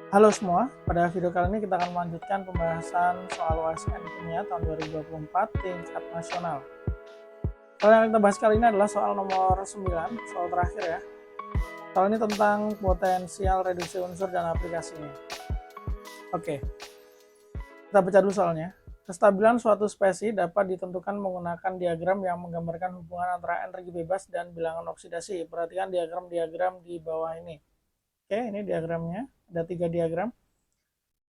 Halo semua, pada video kali ini kita akan melanjutkan pembahasan soal UASN Kimia tahun 2024 tingkat nasional. Soal yang kita bahas kali ini adalah soal nomor 9, soal terakhir ya. Soal ini tentang potensial reduksi unsur dan aplikasinya. Oke, kita baca dulu soalnya. Kestabilan suatu spesies dapat ditentukan menggunakan diagram yang menggambarkan hubungan antara energi bebas dan bilangan oksidasi. Perhatikan diagram-diagram di bawah ini. Oke, ini diagramnya. Ada 3 diagram.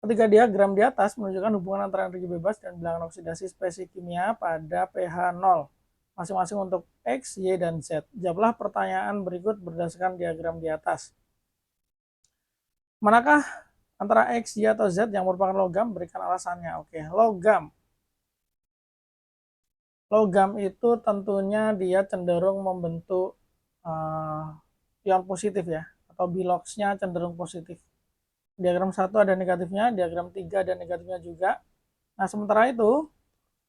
Ketiga diagram di atas menunjukkan hubungan antara energi bebas dan bilangan oksidasi spesies kimia pada pH 0, masing-masing untuk X, Y, dan Z. Jawablah pertanyaan berikut berdasarkan diagram di atas. Manakah antara X, Y, atau Z yang merupakan logam? Berikan alasannya. Oke, logam. Logam itu tentunya dia cenderung membentuk ion positif ya, atau biloxnya cenderung positif. Diagram 1 ada negatifnya, diagram 3 ada negatifnya juga. Nah, sementara itu,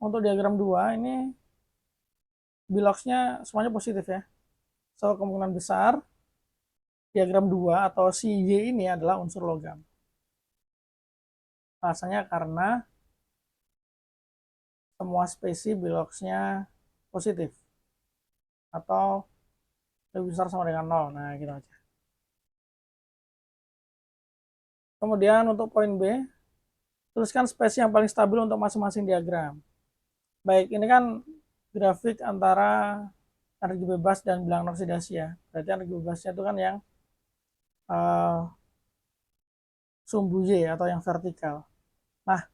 untuk diagram 2 ini biloxnya semuanya positif ya. So, kemungkinan besar diagram 2 atau si Y ini adalah unsur logam. Alasannya karena semua spesies biloxnya positif atau lebih besar sama dengan 0. Nah, gitu aja. Kemudian untuk poin B, tuliskan spesies yang paling stabil untuk masing-masing diagram. Baik, ini kan grafik antara energi bebas dan bilangan oksidasi ya. Berarti energi bebasnya itu kan yang sumbu Y atau yang vertikal. Nah,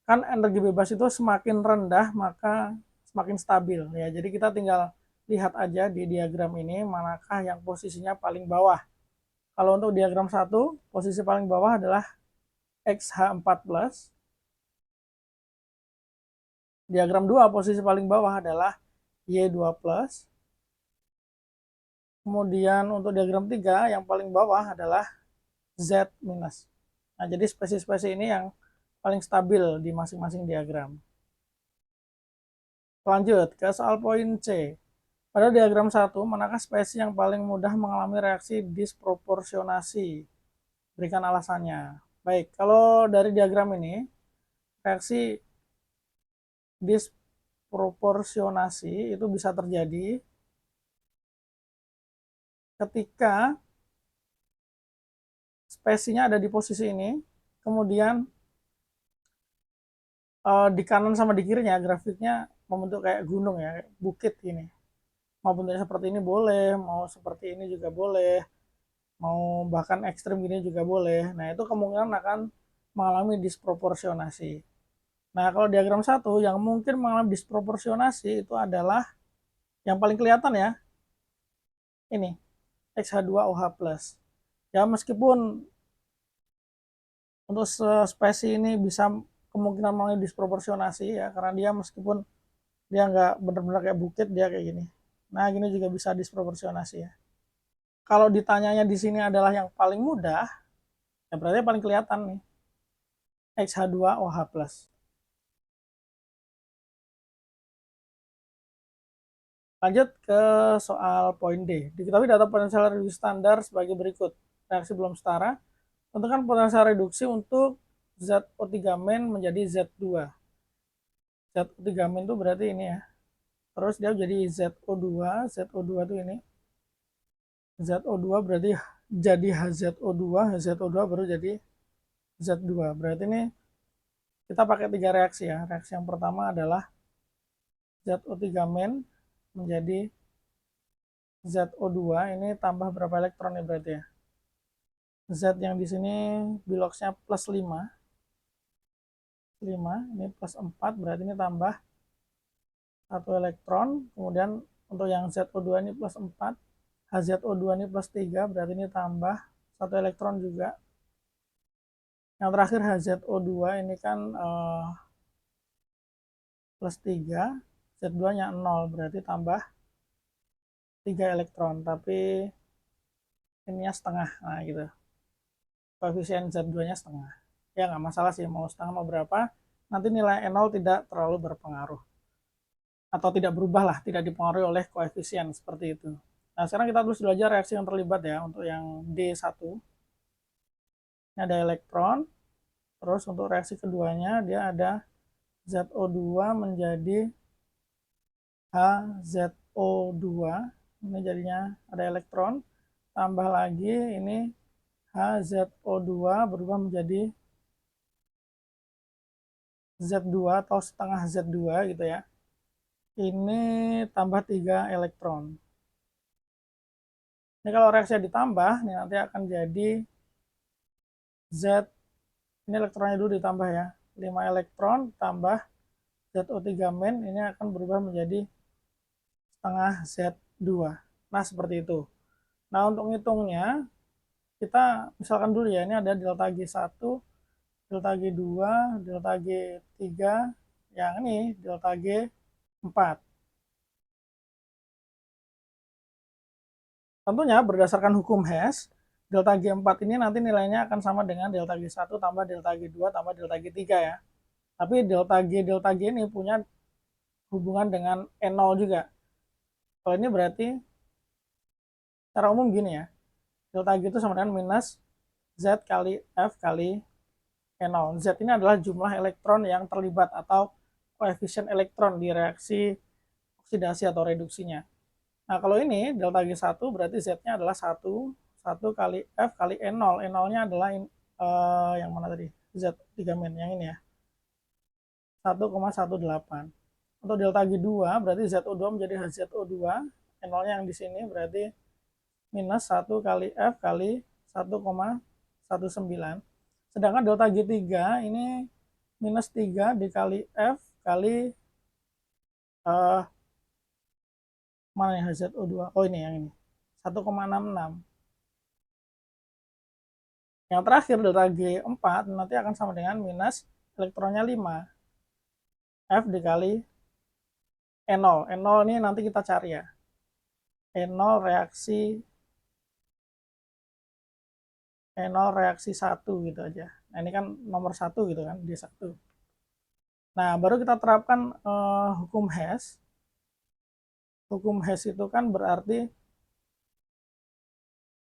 kan energi bebas itu semakin rendah maka semakin stabil ya. Jadi kita tinggal lihat aja di diagram ini manakah yang posisinya paling bawah. Kalau untuk diagram 1, posisi paling bawah adalah XH4+. Diagram 2, posisi paling bawah adalah Y2+. Kemudian untuk diagram 3, yang paling bawah adalah Z-. Nah, jadi spesies-spesies ini yang paling stabil di masing-masing diagram. Lanjut ke soal poin C. Pada diagram 1, manakah spesies yang paling mudah mengalami reaksi disproporsionasi? Berikan alasannya. Baik, kalau dari diagram ini, reaksi disproporsionasi itu bisa terjadi ketika spesiesnya ada di posisi ini, kemudian di kanan sama di kirinya grafiknya membentuk kayak gunung ya, kayak bukit ini. Mau bentuknya seperti ini boleh, mau seperti ini juga boleh, mau bahkan ekstrim gini juga boleh. Nah, itu kemungkinan akan mengalami disproporsionasi. Nah, kalau diagram 1 yang mungkin mengalami disproporsionasi itu adalah yang paling kelihatan ya, ini, XH2OH+. Ya, meskipun untuk spesies ini bisa kemungkinan mengalami disproporsionasi ya, karena dia meskipun dia nggak benar-benar kayak bukit, dia kayak gini. Nah, gini juga bisa disproporsionasi ya. Kalau ditanyanya di sini adalah yang paling mudah, ya berarti paling kelihatan nih, XH2OH+. Lanjut ke soal poin D. Diketahui data potensial reduksi standar sebagai berikut. Reaksi belum setara. Tentukan potensial reduksi untuk ZO3- menjadi Z2. ZO3- itu berarti ini ya. Terus dia jadi ZO2. ZO2 itu ini. ZO2 berarti jadi HZO2. HZO2 baru jadi Z2. Berarti ini kita pakai 3 reaksi ya. Reaksi yang pertama adalah ZO3- menjadi ZO2, ini tambah berapa elektron ya berarti ya? Z yang di sini biloxnya plus 5, ini plus 4, berarti ini tambah 1 elektron. Kemudian untuk yang ZO2 ini plus 4, HZO2 ini plus 3, berarti ini tambah 1 elektron juga. Yang terakhir HZO2 ini kan plus 3, Z2 nya 0, berarti tambah 3 elektron, tapi ininya setengah. Nah gitu, koefisien Z2 nya setengah. Ya nggak masalah sih mau setengah mau berapa, nanti nilai N0 tidak terlalu berpengaruh atau tidak berubah lah, tidak dipengaruhi oleh koefisien seperti itu. Nah, sekarang kita terus belajar reaksi yang terlibat ya untuk yang D1. Ini ada elektron. Terus untuk reaksi keduanya dia ada ZO2 menjadi HZO2. Ini jadinya ada elektron. Tambah lagi ini HZO2 berubah menjadi Z2 atau setengah Z2 gitu ya. Ini tambah 3 elektron. Ini kalau reaksinya ditambah, ini nanti akan jadi Z, ini elektronnya dulu ditambah ya. 5 elektron tambah ZO3 min, ini akan berubah menjadi setengah Z2. Nah, seperti itu. Nah, untuk ngitungnya, kita misalkan dulu ya, ini ada delta G1, delta G2, delta G3, yang ini delta G4. Tentunya berdasarkan hukum Hess, delta G4 ini nanti nilainya akan sama dengan delta G1 tambah delta G2 tambah delta G3 ya. Tapi delta G ini punya hubungan dengan E0 juga. Kalau ini berarti secara umum gini ya, delta G itu sama dengan minus Z kali F kali E0. Z ini adalah jumlah elektron yang terlibat atau koefisien elektron di reaksi oksidasi atau reduksinya. Nah, kalau ini delta G1 berarti Z-nya adalah 1 kali F kali E0. E0-nya adalah yang mana tadi? Z3 min, yang ini ya. 1,18. Untuk delta G2 berarti ZO2 menjadi HZO2. E0-nya yang di sini berarti minus 1 kali F kali 1,19. Sedangkan delta G3 ini minus 3 dikali F kali mana ya HZO2? Oh, ini yang ini. 1,66. Yang terakhir delta G4 nanti akan sama dengan minus elektronnya 5. F dikali E0. E0 ini nanti kita cari ya. E0 reaksi 1 gitu aja. Nah, ini kan nomor 1 gitu kan, D1. Nah, baru kita terapkan hukum Hess. Hukum Hess itu kan berarti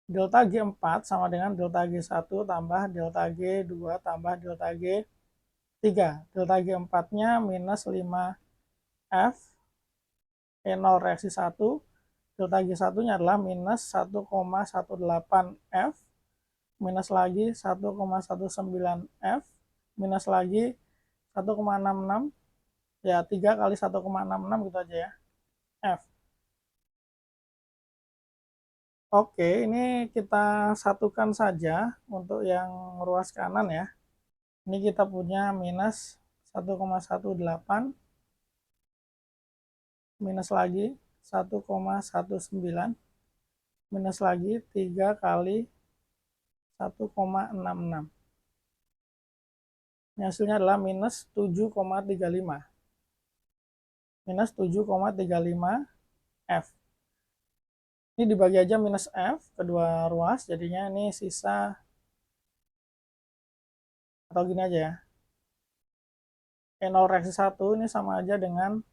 delta G4 sama dengan delta G1 tambah delta G2 tambah delta G3. Delta G4-nya minus 5F E0 reaksi 1. Delta G1-nya adalah minus 1,18F minus lagi 1,19F minus lagi 1,66 ya, 3 kali 1,66 gitu aja ya, F. Oke, ini kita satukan saja untuk yang ruas kanan ya. Ini kita punya minus 1,18 minus lagi 1,19 minus lagi 3 kali 1,66. Ini hasilnya adalah minus 7,35. Minus 7,35 F. Ini dibagi aja minus F, kedua ruas, jadinya ini sisa, atau gini aja ya. E0 reaksi 1 ini sama aja dengan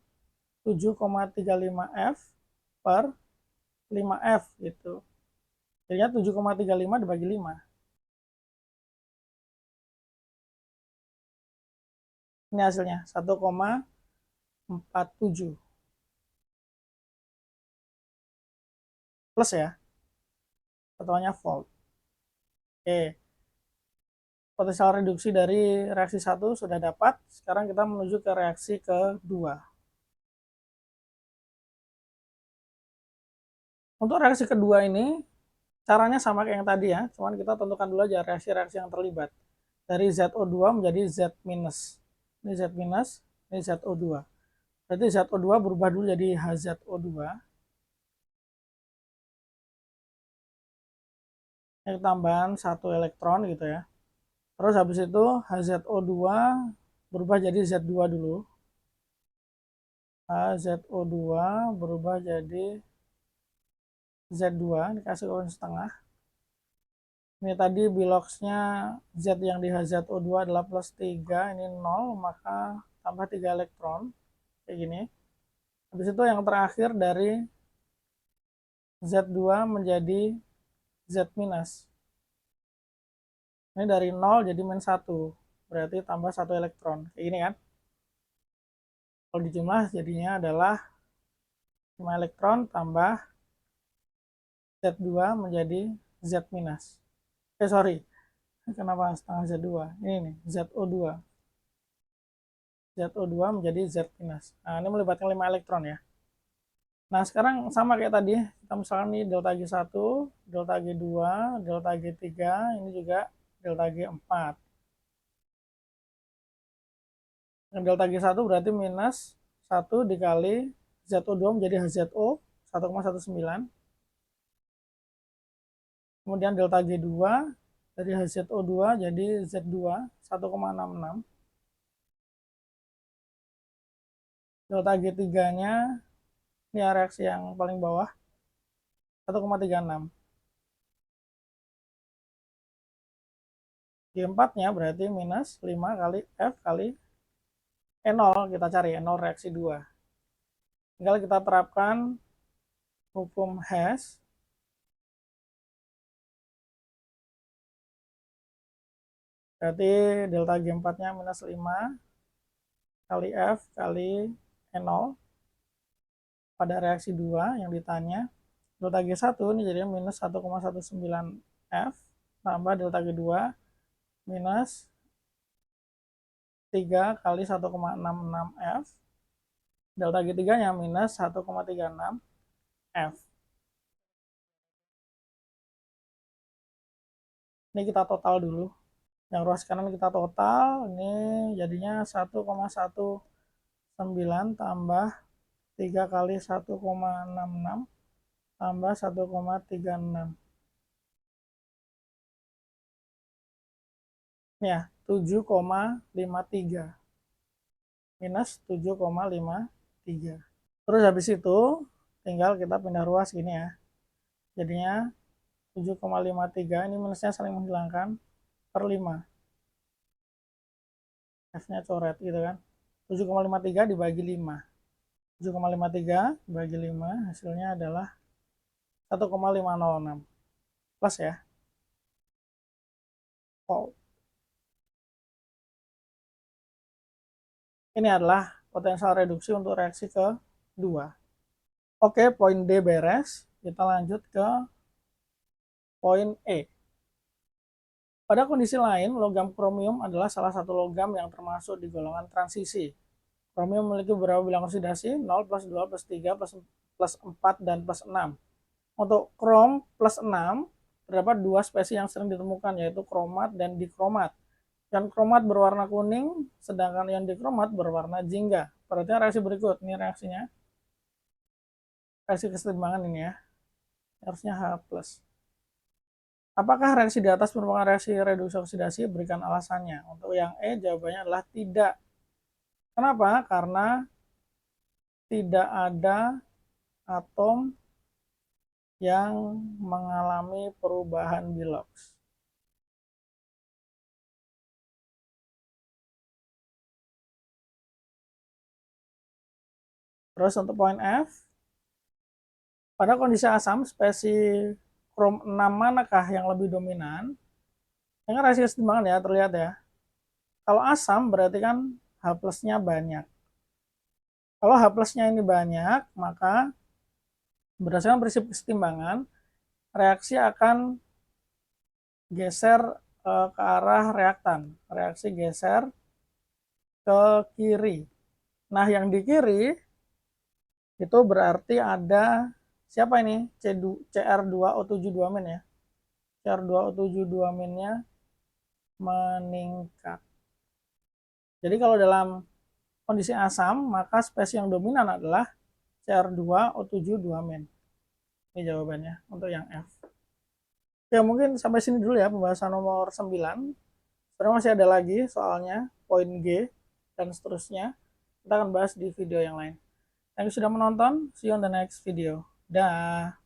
7,35 F per 5F gitu. Jadinya 7,35 dibagi 5. Ini hasilnya 1,47. Plus ya. Satuannya volt. Oke. Potensial reduksi dari reaksi 1 sudah dapat. Sekarang kita menuju ke reaksi kedua. Untuk reaksi kedua ini, caranya sama kayak yang tadi ya. Cuman kita tentukan dulu aja reaksi-reaksi yang terlibat. Dari ZO2 menjadi Z minus. Ini Z minus, ini ZO2. Berarti ZO2 berubah dulu jadi HZO2. Ini tambahan 1 elektron gitu ya. Terus habis itu HZO2 berubah jadi Z2 dulu. HZO2 berubah jadi Z2, dikasih koin setengah. Ini tadi biloxnya Z yang di HZO2 adalah plus 3, ini 0, maka tambah 3 elektron. Kayak gini. Habis itu yang terakhir dari Z2 menjadi Z minus. Ini dari 0 jadi min 1. Berarti tambah 1 elektron. Kayak gini kan. Kalau dijumlah jadinya adalah 5 elektron tambah Z2 menjadi Z minus. Sorry. Kenapa setengah Z2? Ini nih, ZO2. ZO2 menjadi Z minus. Nah, ini melibatkan 5 elektron ya. Nah, sekarang sama kayak tadi. Kita misalkan nih delta G1, delta G2, delta G3, ini juga delta G4. Delta G1 berarti minus 1 dikali ZO2 menjadi HZO 1,19. Kemudian delta G2 dari HZO2 jadi Z2 1,66. Delta G3-nya ini reaksi yang paling bawah 1,36. G4-nya berarti minus 5 kali F kali E0, kita cari E0 reaksi 2. Tinggal kita terapkan hukum Hess. Berarti delta G4-nya minus 5 kali F kali E0 pada reaksi 2 yang ditanya. Delta G1 ini jadi minus 1,19 F tambah delta G2 minus 3 kali 1,66 F. Delta G3-nya minus 1,36 F. Ini kita total dulu. Yang ruas kanan kita total, ini jadinya 1,19 tambah 3 kali 1,66 tambah 1,36. Ini ya, 7,53 minus 7,53. Terus habis itu tinggal kita pindah ruas gini ya. Jadinya 7,53 ini minusnya saling menghilangkan per 5. F-nya coret gitu kan. 7,53 dibagi 5. 7,53 dibagi 5 hasilnya adalah 1,506. Plus ya. Wow. Ini adalah potensial reduksi untuk reaksi kedua. Oke, poin D beres. Kita lanjut ke poin E. Pada kondisi lain, logam kromium adalah salah satu logam yang termasuk di golongan transisi. Kromium memiliki beberapa bilangan oksidasi, 0, plus 2, plus 3, plus 4, dan plus 6. Untuk krom plus 6, terdapat dua spesies yang sering ditemukan, yaitu kromat dan dikromat. Ion kromat berwarna kuning, sedangkan ion dikromat berwarna jingga. Perhatikan reaksi berikut. Ini reaksinya. Reaksi kesetimbangan ini ya. Harusnya H+. Apakah reaksi di atas merupakan reaksi reduksi oksidasi? Berikan alasannya. Untuk yang E, jawabannya adalah tidak. Kenapa? Karena tidak ada atom yang mengalami perubahan Bilox. Terus untuk poin F, pada kondisi asam, spesies krom 6 manakah yang lebih dominan? Ini reaksi kesetimbangan ya, terlihat ya. Kalau asam berarti kan H plus-nya banyak. Kalau H plus-nya ini banyak, maka berdasarkan prinsip kesetimbangan, reaksi akan geser ke arah reaktan. Reaksi geser ke kiri. Nah, yang di kiri itu berarti ada siapa ini? CR2O72- ya. CR2O72- meningkat. Jadi kalau dalam kondisi asam, maka spesies yang dominan adalah CR2O72-. Ini jawabannya untuk yang F. Ya, mungkin sampai sini dulu ya pembahasan nomor 9. Sebenarnya masih ada lagi soalnya, poin G, dan seterusnya. Kita akan bahas di video yang lain. Thank you sudah menonton. See you on the next video. Dah.